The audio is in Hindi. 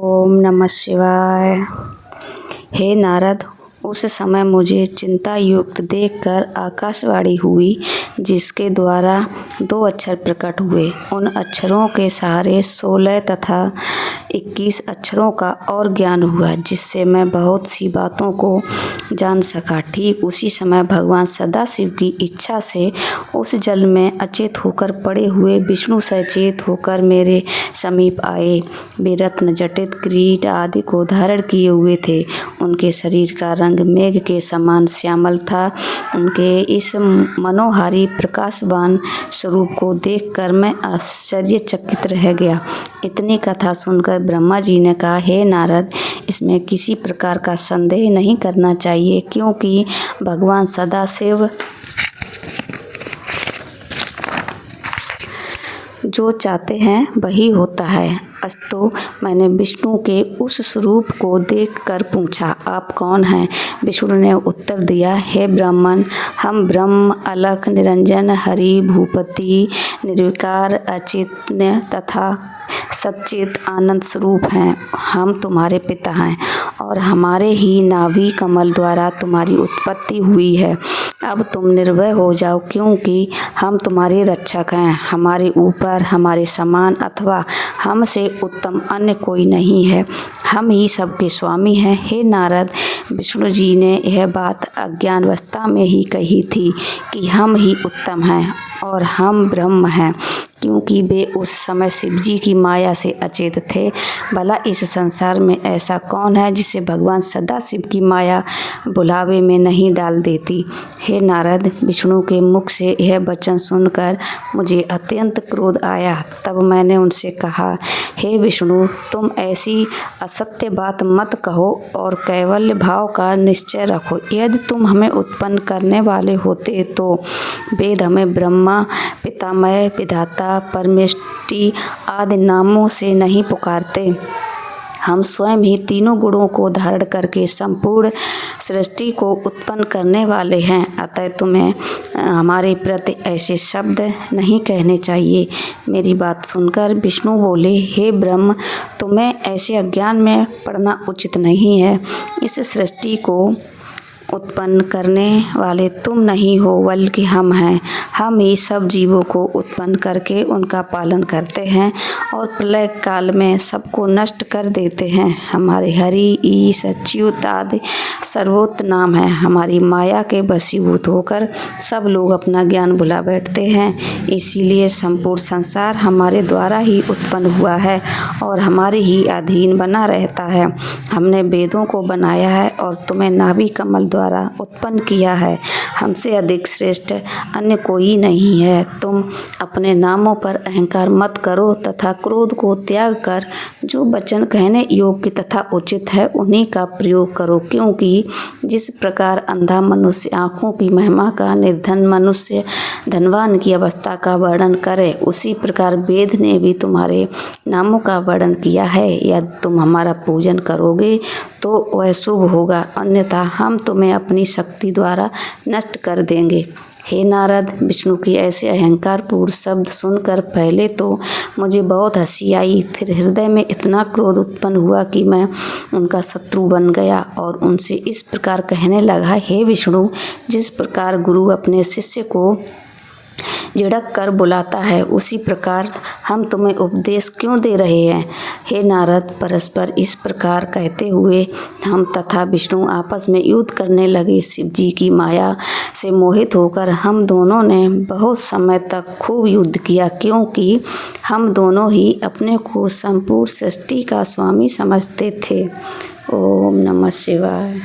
ओम नमः शिवाय। हे नारद, उस समय मुझे चिंता युक्त देखकर आकाशवाणी हुई, जिसके द्वारा 2 अक्षर प्रकट हुए। उन अक्षरों के सहारे 16 तथा 21 अक्षरों का और ज्ञान हुआ, जिससे मैं बहुत सी बातों को जान सका। ठीक उसी समय भगवान सदाशिव की इच्छा से उस जल में अचेत होकर पड़े हुए विष्णु सचेत होकर मेरे समीप आए। वे रत्न जटित किरीट आदि को धारण किए हुए थे। उनके शरीर का रंग मेघ के समान श्यामल था। उनके इस मनोहारी प्रकाशवान स्वरूप को देखकर मैं आश्चर्यचकित रह गया। इतनी कथा सुनकर ब्रह्मा जी ने कहा, हे नारद, इसमें किसी प्रकार का संदेह नहीं करना चाहिए, क्योंकि भगवान सदाशिव जो चाहते हैं वही होता है। अस्तु, मैंने विष्णु के उस स्वरूप को देखकर पूछा, आप कौन हैं? विष्णु ने उत्तर दिया, हे ब्राह्मण, हम ब्रह्म, अलख, निरंजन, हरि, भूपति, निर्विकार, अचेतन तथा सच्चित आनंद स्वरूप हैं। हम तुम्हारे पिता हैं और हमारे ही नाभि कमल द्वारा तुम्हारी उत्पत्ति हुई है। अब तुम निर्भय हो जाओ, क्योंकि हम तुम्हारे रक्षक हैं। हमारे ऊपर हमारे समान अथवा हमसे उत्तम अन्य कोई नहीं है। हम ही सबके स्वामी हैं। हे नारद, विष्णु जी ने यह बात अज्ञानावस्था में ही कही थी कि हम ही उत्तम हैं और हम ब्रह्म हैं, क्योंकि वे उस समय शिव जी की माया से अचेत थे। भला इस संसार में ऐसा कौन है जिसे भगवान सदाशिव की माया बुलावे में नहीं डाल देती? हे नारद, विष्णु के मुख से यह वचन सुनकर मुझे अत्यंत क्रोध आया। तब मैंने उनसे कहा, हे विष्णु, तुम ऐसी असत्य बात मत कहो और कैवल्य भाव का निश्चय रखो। यदि तुम हमें उत्पन्न करने वाले होते तो वेद हमें ब्रह्मा, पितामह, विधाता, परमेष्टि आदि नामों से नहीं पुकारते। हम स्वयं ही तीनों गुणों को धारण करके संपूर्ण सृष्टि को उत्पन्न करने वाले हैं। अतः तुम्हें हमारे प्रति ऐसे शब्द नहीं कहने चाहिए। मेरी बात सुनकर विष्णु बोले, हे ब्रह्म, तुम्हें ऐसे अज्ञान में पड़ना उचित नहीं है। इस सृष्टि को उत्पन्न करने वाले तुम नहीं हो, बल्कि हम हैं। हम ही सब जीवों को उत्पन्न करके उनका पालन करते हैं और प्रलय काल में सबको नष्ट कर देते हैं। हमारे हरि, ईश, अच्युत आदि सर्वोत्तम नाम है। हमारी माया के वशीभूत होकर सब लोग अपना ज्ञान भुला बैठते हैं। इसीलिए संपूर्ण संसार हमारे द्वारा ही उत्पन्न हुआ है और हमारे ही अधीन बना रहता है। हमने वेदों को बनाया है और तुम्हें नाभि कमल द्वारा उत्पन्न किया है। हमसे अधिक श्रेष्ठ अन्य कोई नहीं है। तुम अपने नामों पर अहंकार मत करो तथा क्रोध को त्याग कर जो वचन कहने योग्य तथा उचित है उन्हीं का प्रयोग करो, क्योंकि जिस प्रकार अंधा मनुष्य आँखों की महिमा का, निर्धन मनुष्य धनवान की अवस्था का वर्णन करे, उसी प्रकार वेद ने भी तुम्हारे नामों का वर्णन किया है। यदि तुम हमारा पूजन करोगे तो वह शुभ होगा, अन्यथा हम तुम्हें अपनी शक्ति द्वारा नष्ट कर देंगे। हे नारद, विष्णु की ऐसे अहंकारपूर्ण शब्द सुनकर पहले तो मुझे बहुत हंसी आई, फिर हृदय में इतना क्रोध उत्पन्न हुआ कि मैं उनका शत्रु बन गया और उनसे इस प्रकार कहने लगा, हे विष्णु, जिस प्रकार गुरु अपने शिष्य को झिड़क कर बुलाता है, उसी प्रकार हम तुम्हें उपदेश क्यों दे रहे हैं? हे नारद, परस्पर इस प्रकार कहते हुए हम तथा विष्णु आपस में युद्ध करने लगे। शिव जी की माया से मोहित होकर हम दोनों ने बहुत समय तक खूब युद्ध किया, क्योंकि हम दोनों ही अपने को संपूर्ण सृष्टि का स्वामी समझते थे। ओम नमः शिवाय।